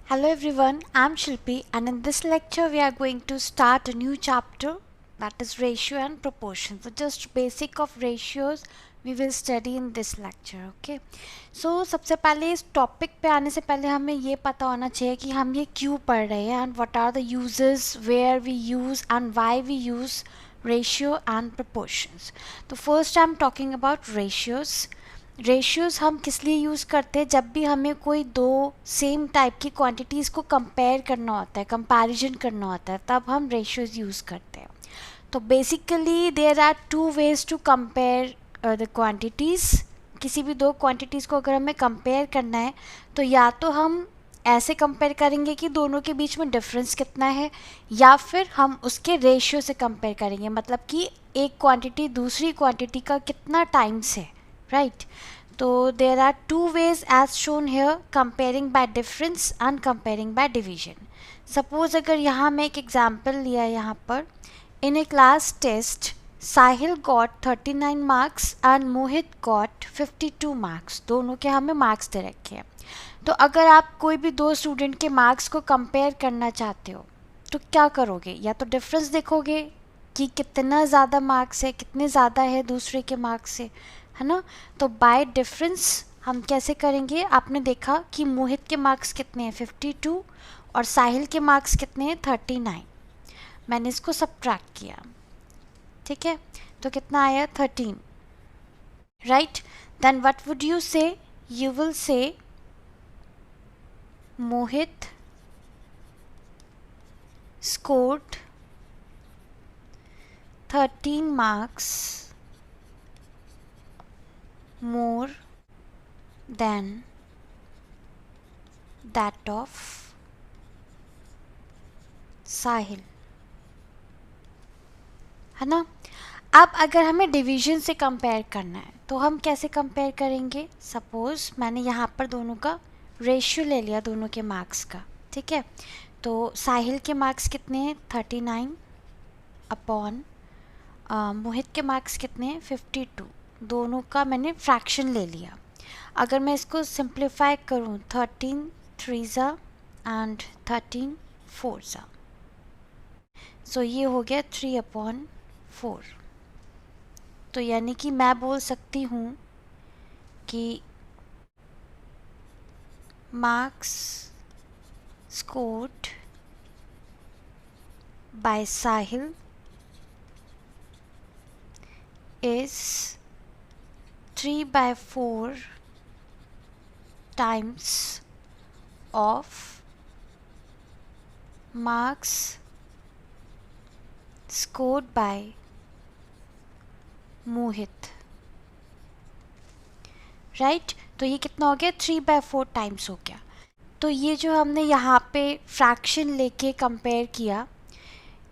Hello everyone, I'm Shilpi and in this lecture we are going to start a new chapter, that is ratio and proportion. So just basic of ratios we will study in this lecture. Okay. So सबसे पहले इस topic पे आने से पहले हमें ये पता होना चाहिए कि हम ये क्यों पढ़ रहे हैं and what are the uses, where we use and why we use ratio and proportions. तो first I'm talking about ratios. Ratios हम किस लिए यूज़ करते हैं? जब भी हमें कोई दो सेम टाइप की क्वांटिटीज़ को कंपेयर करना होता है, कंपैरिजन करना होता है, तब हम रेशियोज़ यूज़ करते हैं. तो basically there are two ways to compare the quantities. किसी भी दो क्वांटिटीज़ को अगर हमें कंपेयर करना है तो या तो हम ऐसे कंपेयर करेंगे कि दोनों के बीच में डिफरेंस कितना है, या फिर हम उसके रेशियो से कंपेयर करेंगे, मतलब कि एक क्वांटिटी दूसरी क्वांटिटी का कितना टाइम्स है, राइट. तो there are two ways as shown here, comparing by difference and comparing by division. Suppose अगर यहाँ मैं एक एग्जाम्पल लिया है यहाँ पर, in a class test Sahil got 39 marks and Mohit got 52 marks. दोनों के हमें मार्क्स दे रखे हैं. तो अगर आप कोई भी दो स्टूडेंट के मार्क्स को कंपेयर करना चाहते हो तो क्या करोगे? या तो डिफरेंस देखोगे कि कितना ज़्यादा मार्क्स है, कितने ज़्यादा है दूसरे के मार्क्स से, है ना. तो बाय डिफरेंस हम कैसे करेंगे? आपने देखा कि मोहित के मार्क्स कितने हैं 52 और साहिल के मार्क्स कितने हैं 39. मैंने इसको सब्ट्रैक्ट किया, ठीक है, तो कितना आया 13, right. Then what would you say? You will say Mohit scored 13 marks more than that of साहिल, है ना. अब अगर हमें डिवीजन से कंपेयर करना है तो हम कैसे कंपेयर करेंगे? सपोज मैंने यहाँ पर दोनों का रेशियो ले लिया, दोनों के मार्क्स का, ठीक है. तो साहिल के मार्क्स कितने हैं 39 अपॉन मोहित के मार्क्स कितने हैं 52. दोनों का मैंने फ्रैक्शन ले लिया. अगर मैं इसको सिंप्लीफाई करूँ 13 3 एंड 13 4. सो ये हो गया 3/4. तो यानी कि मैं बोल सकती हूँ कि marks scored by Sahil is 3/4 times of marks scored by Mohit, right. तो ये कितना हो गया 3/4 टाइम्स हो गया. तो ये जो हमने यहाँ पे फ्रैक्शन लेके कंपेयर किया,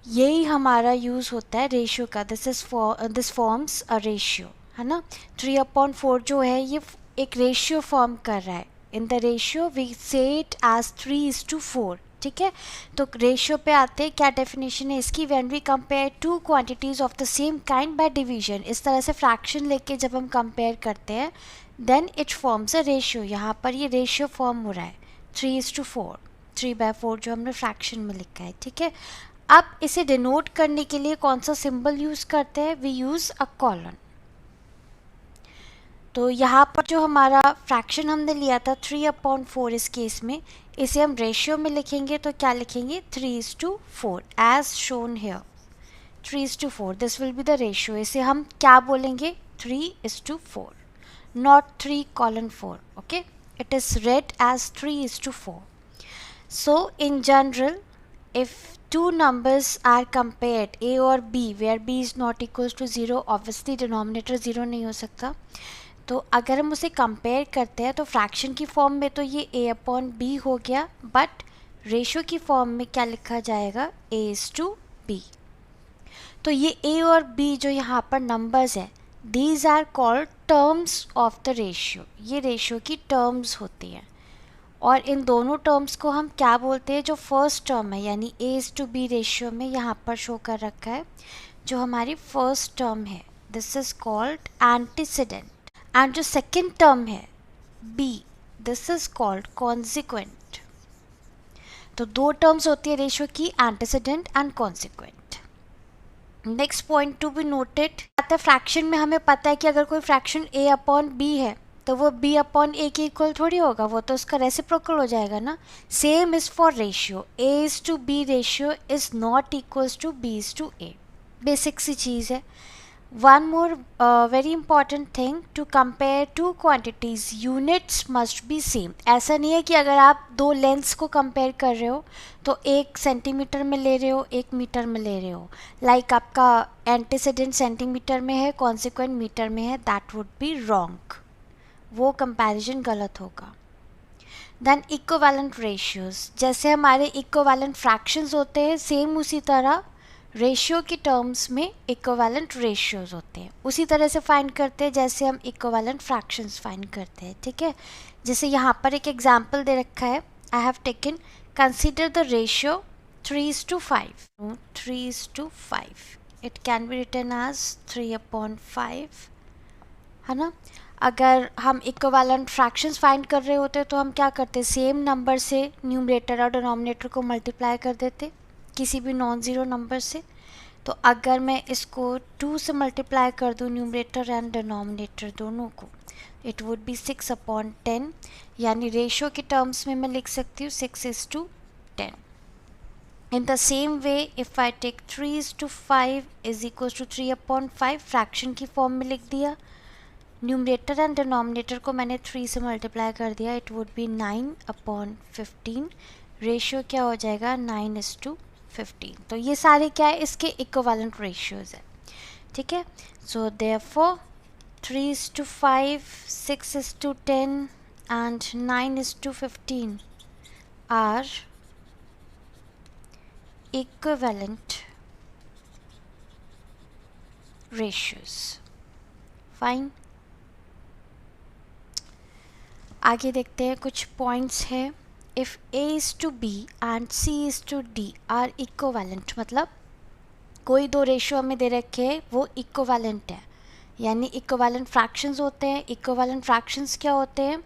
यही हमारा यूज़ होता है रेशियो का. दिस फॉर्म्स अ रेशियो, है ना. 3/4 जो है ये एक रेशियो फॉर्म कर रहा है. इन द रेशियो वी से इट एज 3:4, ठीक है. तो रेशियो पे आते हैं, क्या डेफिनेशन है इसकी? When we compare two quantities of the same kind by division. इस तरह से फ्रैक्शन लेके जब हम कंपेयर करते हैं then it forms a ratio. यहाँ पर ये रेशियो फॉर्म हो रहा है 3:4, 3/4 जो हमने फ्रैक्शन में लिखा है, ठीक है. अब इसे डिनोट करने के लिए कौन सा सिंबल यूज़ करते हैं? We use a colon. तो यहाँ पर जो हमारा फ्रैक्शन हमने लिया था 3/4 इस केस में, इसे हम रेशियो में लिखेंगे तो क्या लिखेंगे 3:4 as shown here. 3:4 this will be the ratio. इसे हम क्या बोलेंगे? 3:4, not 3:4. Okay, it is read as 3:4. So in general if two numbers are compared a और b where b is not equals to 0, obviously denominator 0 नहीं हो सकता. तो अगर हम उसे कंपेयर करते हैं तो फ्रैक्शन की फॉर्म में तो ये a/b हो गया, बट रेशियो की फॉर्म में क्या लिखा जाएगा? a:b. तो ये a और b जो यहाँ पर नंबर्स है, these are called terms of the ratio. ये रेशियो की टर्म्स होती हैं. और इन दोनों टर्म्स को हम क्या बोलते हैं? जो फर्स्ट टर्म है यानी a:b रेशियो में यहाँ पर शो कर रखा है, जो हमारी फर्स्ट टर्म है, this is called antecedent. And जो सेकेंड टर्म है b, this is called consequent. तो दो टर्म्स होती है रेशियो की, antecedent and consequent. Next point to be noted, fraction में हमें पता है कि अगर कोई फ्रैक्शन a अपॉन b है तो वो b अपॉन a के इक्वल थोड़ी होगा, वो तो उसका रेसिप्रोकल हो जाएगा ना। Same is for ratio, a is to b ratio is not equals to b is to a। Basic सी चीज़ है। One more very important thing, to compare two quantities units must be same. ऐसा नहीं है कि अगर आप दो लेंथ्स को कंपेयर कर रहे हो तो एक सेंटीमीटर में ले रहे हो, एक मीटर में ले रहे हो, लाइक आपका एंटीसीडेंट सेंटीमीटर में है, कॉन्सिक्वेंट मीटर में है, दैट वुड बी रॉन्ग, वो कंपैरिजन गलत होगा। देन इक्विवेलेंट रेशियोज, जैसे हमारे इक्विवेलेंट फ्रैक्शंस होते हैं, सेम उसी तरह रेशियो की टर्म्स में इक्विवेलेंट रेशियोज होते हैं। उसी तरह से फाइंड करते हैं जैसे हम इक्विवेलेंट फ्रैक्शंस फाइंड करते हैं, ठीक है। जैसे यहाँ पर एक एग्जांपल दे रखा है, I have taken consider the ratio 3:5, 3:5, it can be written as 3/5, है ना। अगर हम इक्विवेलेंट फ्रैक्शंस फाइंड कर रहे होते तो हम क्या करते, सेम नंबर से न्यूमरेटर और डिनोमिनेटर को मल्टीप्लाई कर देते किसी भी नॉन ज़ीरो नंबर से। तो अगर मैं इसको 2 से मल्टीप्लाई कर दूँ न्यूमरेटर एंड डिनोमिनेटर दोनों को, इट वुड बी 6/10, यानी रेशियो के टर्म्स में मैं लिख सकती हूँ 6:10। In the same way if I take 3:5 is equal to 3/5, fraction की फॉर्म में लिख दिया, न्यूमरेटर एंड डिनोमिनेटर को मैंने 3 से मल्टीप्लाई कर दिया, इट वुड बी 9/15, रेशियो क्या हो जाएगा 9:15। तो ये सारे क्या है, इसके इक्विवेलेंट रेशियोज है, ठीक है। So therefore 3:5, 6:10 and 9:15 are equivalent ratios. Fine, आगे देखते हैं कुछ पॉइंट्स हैं। इफ़ a is to b and c is to d are equivalent, मतलब कोई दो रेशियो हमें दे रखे हैं वो इक्विवेलेंट है, यानी इक्विवेलेंट फ्रैक्शंस होते हैं। इक्विवेलेंट फ्रैक्शंस क्या होते हैं,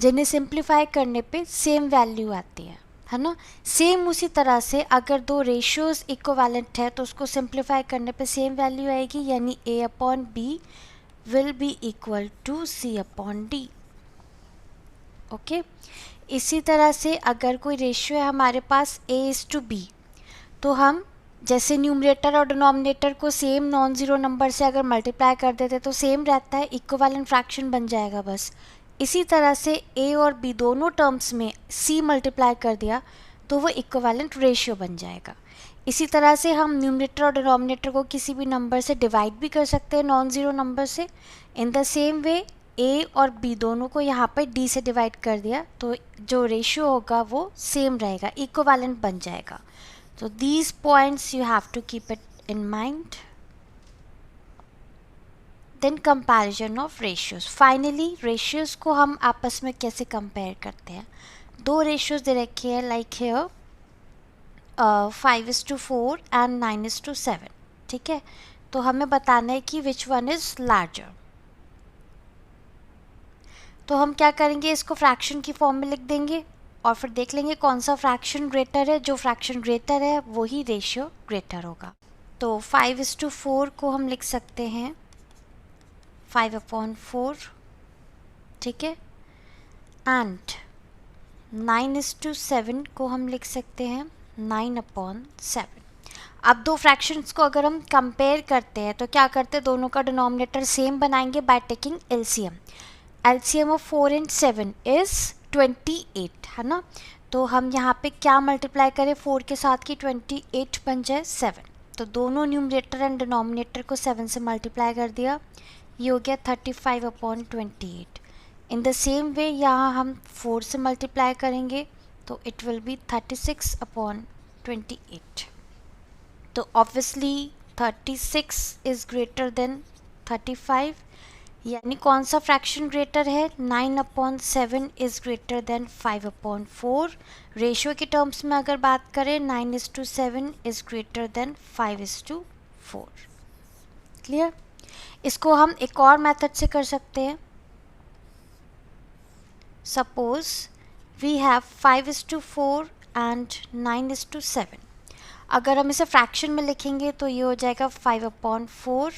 जिन्हें सिंप्लीफाई करने पे सेम वैल्यू आती है ना। सेम उसी तरह से अगर दो रेशियोज इक्विवेलेंट है तो उसको सिंप्लीफाई करने पे सेम वैल्यू आएगी, यानी a/b will be equal to c/d। Okay, इसी तरह से अगर कोई रेशियो है हमारे पास a/b, तो हम जैसे न्यूमरेटर और डिनोमिनेटर को सेम नॉन ज़ीरो नंबर से अगर मल्टीप्लाई कर देते तो सेम रहता है, इक्विवेलेंट फ्रैक्शन बन जाएगा बस। इसी तरह से a और b दोनों टर्म्स में c मल्टीप्लाई कर दिया तो वो इक्विवेलेंट रेशियो बन जाएगा। इसी तरह से हम न्यूमरेटर और डिनोमिनेटर को किसी भी नंबर से डिवाइड भी कर सकते हैं, नॉन ज़ीरो नंबर से। इन द सेम वे a और b दोनों को यहाँ पर d से डिवाइड कर दिया तो जो रेशियो होगा वो सेम रहेगा, इक्विवेलेंट बन जाएगा। तो these points you have to keep it in mind. Then comparison of ratios. Finally ratios को हम आपस में कैसे कंपेयर करते हैं। दो रेशियोज दे रखे हैं, लाइक हियर 5:4 एंड 9:7, ठीक है। तो हमें बताना है कि विच वन इज लार्जर। तो हम क्या करेंगे, इसको फ्रैक्शन की फॉर्म में लिख देंगे और फिर देख लेंगे कौन सा फ्रैक्शन ग्रेटर है। जो फ्रैक्शन ग्रेटर है वही रेशियो ग्रेटर होगा। तो 5:4 को हम लिख सकते हैं 5/4, ठीक है, एंड 9:7 को हम लिख सकते हैं 9/7। अब दो फ्रैक्शंस को अगर हम कंपेयर करते हैं तो क्या करते हैं, दोनों का डिनोमिनेटर सेम बनाएंगे by taking LCM. LCM of 4 and 7 is 28, है ना। तो हम यहाँ पे क्या मल्टीप्लाई करें 4 के साथ की 28 बन जाए 7। तो दोनों न्यूमरेटर एंड डिनोमिनेटर को 7 से मल्टीप्लाई कर दिया, ये हो गया 35/28। इन द सेम वे यहाँ हम 4 से मल्टीप्लाई करेंगे तो इट विल बी 36/28। तो ऑब्वियसली 36 इज़ ग्रेटर देन 35, यानी कौन सा फ्रैक्शन ग्रेटर है, 9/7 इज़ ग्रेटर देन 5/4। रेशियो के टर्म्स में अगर बात करें 9:7 इज़ ग्रेटर देन 5:4। क्लियर। इसको हम एक और मेथड से कर सकते हैं। Suppose we have 5:4 and 9:7। अगर हम इसे फ्रैक्शन में लिखेंगे तो ये हो जाएगा 5/4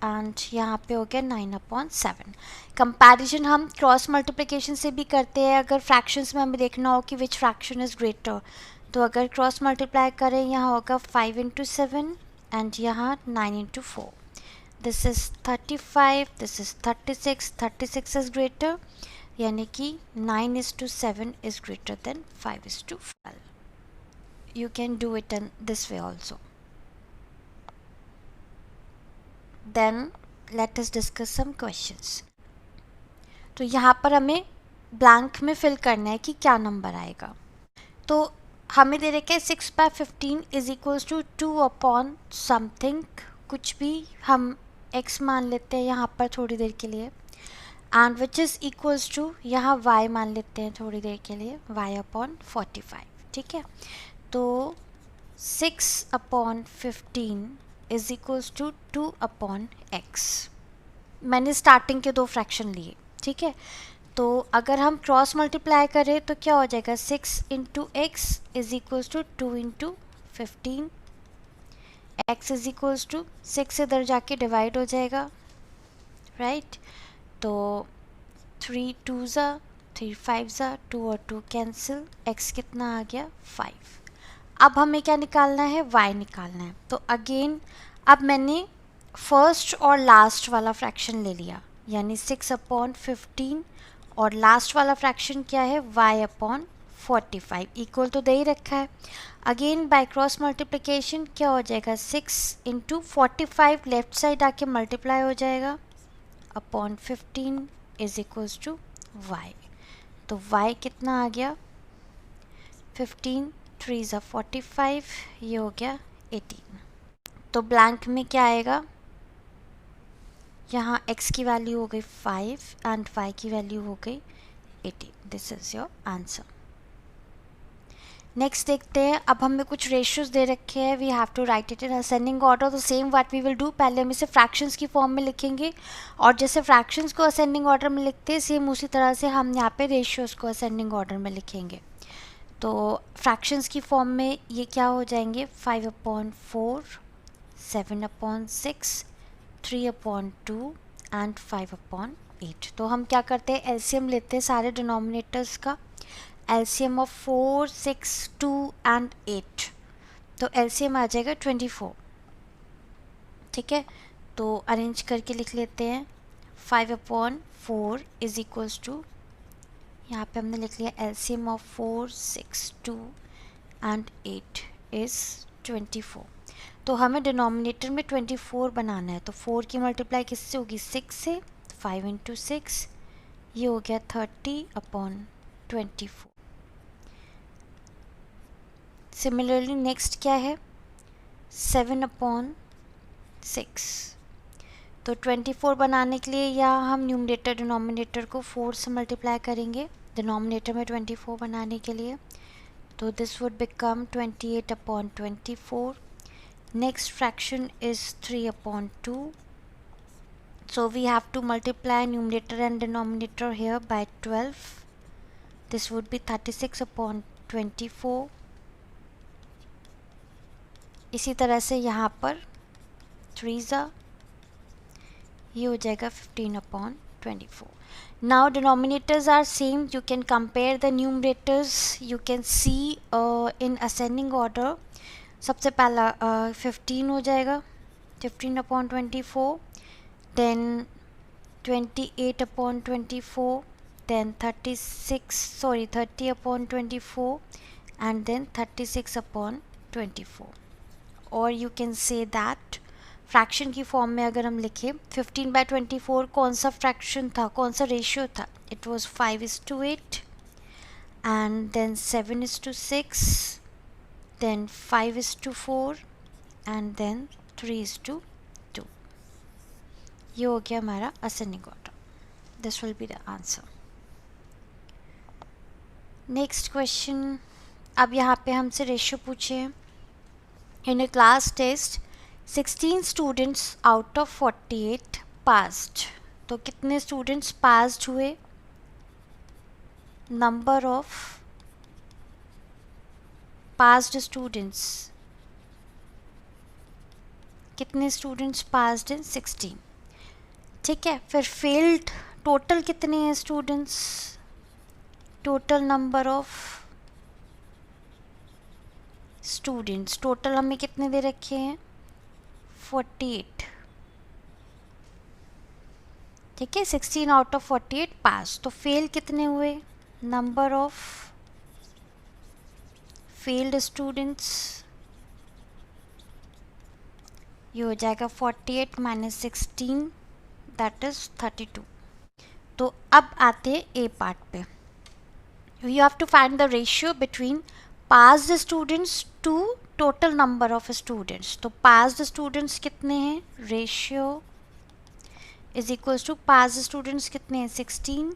एंड यहाँ पे हो गया 9/7। कंपैरिजन हम क्रॉस मल्टीप्लिकेशन से भी करते हैं। अगर फ्रैक्शंस में हमें देखना हो कि विच फ्रैक्शन इज़ ग्रेटर, तो अगर क्रॉस मल्टीप्लाई करें यहाँ होगा 5/7 एंड यहाँ 9/4। This is 35, this is 36, 36 is greater, यानी कि 9:7 is greater than 5:12. You can do it in this way also. Then let us discuss some questions. तो यहाँ पर हमें ब्लैंक में फिल करना है कि क्या नंबर आएगा। तो हमें दे रखा है 6/15 इज इक्वल्स टू 2 समथिंग, कुछ भी हम x मान लेते हैं यहाँ पर थोड़ी देर के लिए, and which is equals to यहाँ y मान लेते हैं थोड़ी देर के लिए, y/45। ठीक है, तो 6/15 इज इक्वल्स टू 2/x। मैंने स्टार्टिंग के दो फ्रैक्शन लिए। ठीक है, तो अगर हम क्रॉस मल्टीप्लाई करें तो क्या हो जाएगा, 6 into x is equals to 2 into 15। X is equals to 6 इधर जाके डिवाइड हो जाएगा, राइट। तो 3 2 ज़ा 3 5 ज़ा 2 और 2 कैंसिल, एक्स कितना आ गया 5। अब हमें क्या निकालना है, y निकालना है। तो अगेन अब मैंने फर्स्ट और लास्ट वाला फ्रैक्शन ले लिया, यानी 6/15, और लास्ट वाला फ्रैक्शन क्या है, y/45, इक्वल तो दे ही रखा है। अगेन बाय क्रॉस मल्टीप्लिकेशन क्या हो जाएगा, 6 इंटू 45 लेफ्ट साइड आके मल्टीप्लाई हो जाएगा upon 15 is equals to y। तो y कितना आ गया, 15 3 ज़ा 45, ये हो गया 18। तो ब्लैंक में क्या आएगा, यहाँ x की वैल्यू हो गई 5 एंड y की वैल्यू हो गई 18। This is your answer. Next देखते हैं, अब हमें कुछ रेशियोज दे रखे हैं, we have to write it in ascending order. तो same what we will do, पहले हम इसे फ्रैक्शंस की फॉर्म में लिखेंगे, और जैसे फ्रैक्शंस को असेंडिंग ऑर्डर में लिखते हैं सेम उसी तरह से हम यहाँ पे रेशियोज़ को असेंडिंग ऑर्डर में लिखेंगे। तो फ्रैक्शंस की फॉर्म में ये क्या हो जाएंगे, 5/4, 7/6, 3/2 एंड 5/8। तो हम क्या करते हैं, एलसीएम लेते हैं सारे डिनोमिनेटर्स का, एलसीएम ऑफ 4, 6, 2 एंड 8। तो एलसीएम आ जाएगा 24। ठीक है, तो अरेंज करके लिख लेते हैं, 5/4 इज इक्वल्स टू, यहाँ पे हमने लिख लिया एलसीएम ऑफ 4, 6, 2 एंड 8 इज़ 24। तो हमें डिनोमिनेटर में 24 बनाना है, तो 4 की मल्टीप्लाई किससे होगी, 6 से, 5 इंटू 6, ये हो गया 30/24। सिमिलरली नेक्स्ट क्या है, 7/6। तो 24 बनाने के लिए या हम न्यूमरेटर डिनोमिनेटर को 4 से मल्टीप्लाई करेंगे डिनोमिनेटर में 24 बनाने के लिए, तो this would become 28/24। Next fraction is 3/2, so we have to multiply numerator and denominator here by 12. This would be 36/24. इसी तरह से यहाँ पर 3 ज़ा, ये हो जाएगा 15/24. Now denominators are same, you can compare the numerators, you can see in ascending order. सबसे पहला 15 हो जाएगा, 15/24, then 28/24, then 30/24, and then 36/24. और you can say that fraction की फॉर्म में अगर हम लिखें 15/24 कौन सा फ्रैक्शन था, कौन सा रेशियो था, it was 5:8, and then 7:6, then 5:4 and then 3:2. ये हो गया हमारा ascending order. This will be the answer. Next question, अब यहाँ पे हमसे रेशियो पूछे हैं. In a class test 16 students out of 48 passed. तो कितने स्टूडेंट्स पास्ड हुए, नंबर ऑफ पास्ड स्टूडेंट्स, कितने स्टूडेंट्स पास्ड हैं 16, ठीक है। फिर फेल्ड टोटल कितने हैं students, total number of students, total हमें कितने दे रखे हैं 48, ठीक है। 16 आउट ऑफ 48 पास। तो फेल कितने हुए, नंबर ऑफ फेल्ड स्टूडेंट्स, ये हो जाएगा 48 माइनस 16 दैट इज 32। तो अब आते हैं ए पार्ट पे। You have to find the ratio between passed students to total number of students. तो पास्ड स्टूडेंट्स कितने हैं, ratio is equals to passed students कितने हैं 16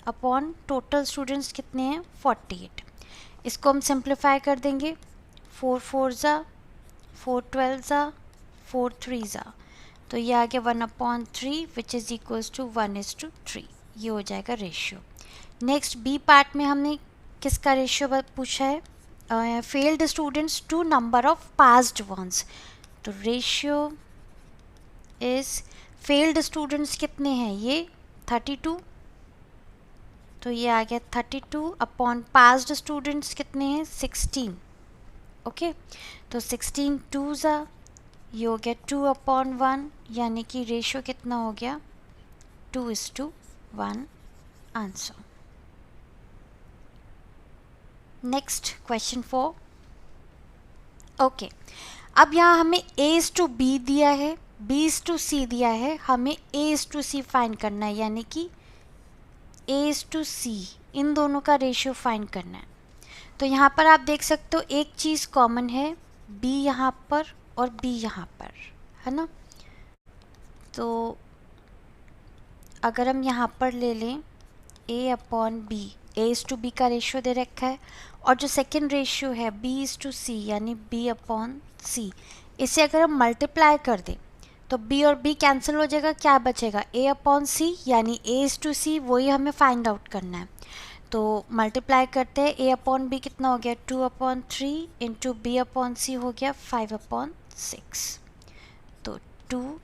अपॉन टोटल स्टूडेंट्स कितने हैं 48। इसको हम सिंप्लीफाई कर देंगे, 4 4 ज़ा 4 12 ज़ा 4 3 ज़ा, तो ये आ गया 1/3 विच इज़ इक्वल्स टू 1:3, ये हो जाएगा रेशियो। नेक्स्ट बी पार्ट में हमने किसका रेशियो पूछा है, failed students to number of passed ones. तो रेशियो इज फेल्ड स्टूडेंट्स कितने हैं, ये 32, तो ये आ गया 32 अपॉन पास्ड स्टूडेंट्स कितने हैं 16, ओके। तो 16 2 ज़ा, ये हो गया 2/1, यानी कि रेशियो कितना हो गया 2:1 आंसर। Next question 4, okay. अब यहाँ हमें A/B दिया है, B/C दिया है, हमें A/C फाइंड करना है, यानी कि A/C इन दोनों का रेशियो फाइंड करना है। तो यहाँ पर आप देख सकते हो एक चीज़ कॉमन है, B यहाँ पर और B यहाँ पर, है ना। तो अगर हम यहाँ पर ले लें A/B, A/B का रेशियो दे रखा है, और जो सेकेंड रेशियो है B/C यानी B/C, इसे अगर हम मल्टीप्लाई कर दें तो B और B कैंसिल हो जाएगा, क्या बचेगा A/C, यानी A/C वही हमें फाइंड आउट करना है। तो मल्टीप्लाई करते हैं, A/B कितना हो गया 2/3 इंटू B/C हो गया 5/6, तो 2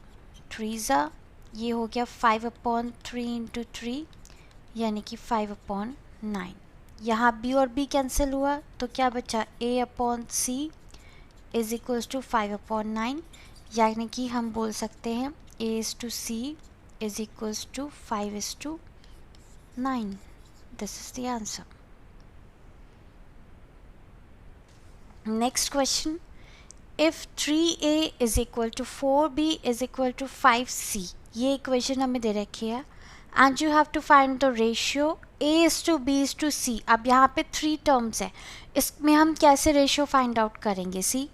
3 ज़ा, ये हो गया 5/3 इंटू 3 यानी कि 5/9। यहाँ B और B कैंसिल हुआ तो क्या बचा A/C इज इक्वल्स टू 5/9, यानी कि हम बोल सकते हैं A/C is equals to 5:9। This is the answer. Next question, if 3A is equal to 4B is equal to 5C, ये इक्वेशन हमें दे रखी है, and you have to find the ratio A/B/C। अब यहाँ पे 3 टर्म्स है, इसमें हम कैसे रेशियो फाइंड आउट करेंगे। सी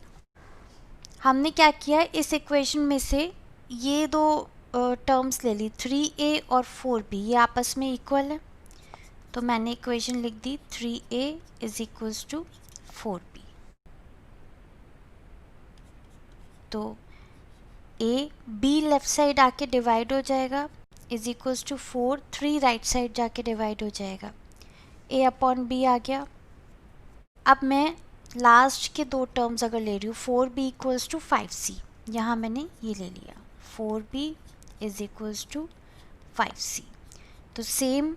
हमने क्या किया, इस इक्वेशन में से ये दो टर्म्स ले ली, 3A और 4B, ये आपस में इक्वल है, तो मैंने इक्वेशन लिख दी 3A is equals to 4B। तो B लेफ्ट साइड आके डिवाइड हो जाएगा is equals to 4, 3 right side जाके डिवाइड हो जाएगा, A/B आ गया। अब मैं लास्ट के दो टर्म्स अगर ले रही हूँ, 4B इक्वल्स टू 5C, यहाँ मैंने ये ले लिया 4B is equals to 5C। तो सेम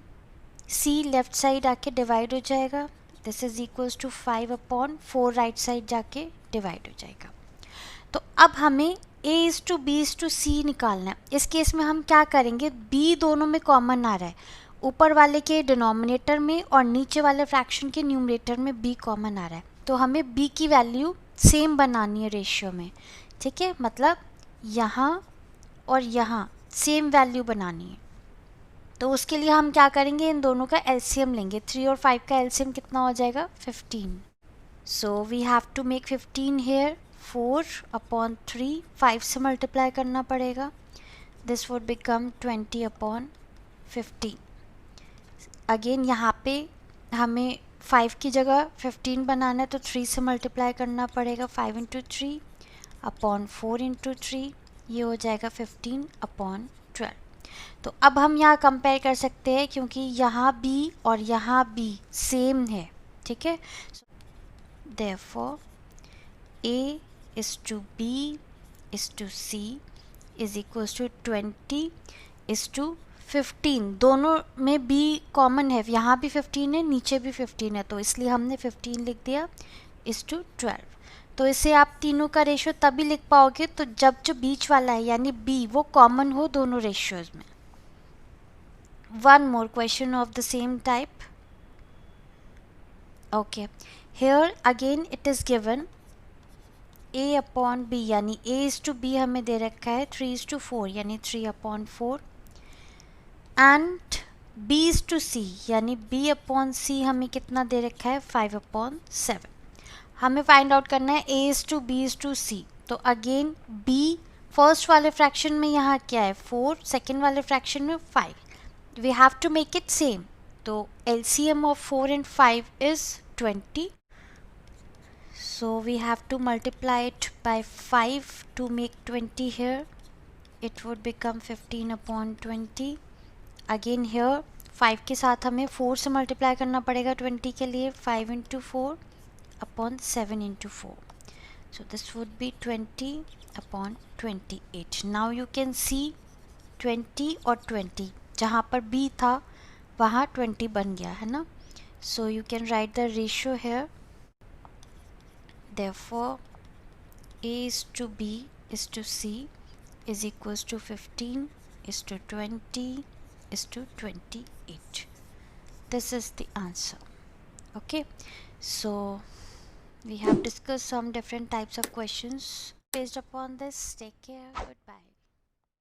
C लेफ्ट साइड आके डिवाइड हो जाएगा, this is equals to 5/4 right side जाके डिवाइड हो जाएगा। तो अब हमें A/B/C निकालना है। इस केस में हम क्या करेंगे, B दोनों में कॉमन आ रहा है, ऊपर वाले के डिनोमिनेटर में और नीचे वाले फ्रैक्शन के न्यूमरेटर में B कॉमन आ रहा है, तो हमें B की वैल्यू सेम बनानी है रेशियो में, ठीक है। मतलब यहाँ और यहाँ सेम वैल्यू बनानी है। तो उसके लिए हम क्या करेंगे, इन दोनों का एलसीएम लेंगे, 3 और 5 का एलसीएम कितना हो जाएगा 15। So we have to make 15 here, 4/3 5 से मल्टीप्लाई करना पड़ेगा, दिस वुड बिकम 20/15। अगेन यहाँ पे हमें 5 की जगह 15 बनाना है, तो 3 से मल्टीप्लाई करना पड़ेगा, 5 × 3/4 × 3, ये हो जाएगा 15/12। तो अब हम यहाँ कंपेयर कर सकते हैं, क्योंकि यहाँ B और यहाँ B सेम है, ठीक है। Therefore, A is to B is to C is equals to 20 is to 15. दोनों में B कॉमन है, यहाँ भी 15 है, नीचे भी 15 है, तो इसलिए हमने 15 लिख दिया is to 12. तो इसे आप तीनों का रेशियो तभी लिख पाओगे तो जब जो बीच वाला है यानी B वो कॉमन हो दोनों रेशियोज में. One more question of the same type. Okay, here again it is given A upon B यानी A is to B हमें दे रखा है 3 is to 4 यानी 3 upon 4 and B is to C यानी B upon C हमें कितना दे रखा है 5 upon 7. हमें फाइंड आउट करना है A is to B is to C. तो अगेन B फर्स्ट वाले फ्रैक्शन में यहाँ क्या है 4, सेकेंड वाले फ्रैक्शन में 5. We have to make it same. तो LCM of 4 and 5 is 20. So we have to multiply it by 5 to make 20 here. It would become 15 upon 20. Again here 5 के साथ हमें 4 से मल्टीप्लाई करना पड़ेगा 20 के लिए. 5 into 4 upon 7 into 4. So this would be 20 upon 28. Now you can see 20 और 20 जहाँ पर B था वहाँ 20 बन गया है ना. So you can write the ratio here. Therefore, A is to B is to C is equals to 15 is to 20 is to 28. This is the answer. Okay, so we have discussed some different types of questions based upon this. Take care. Goodbye.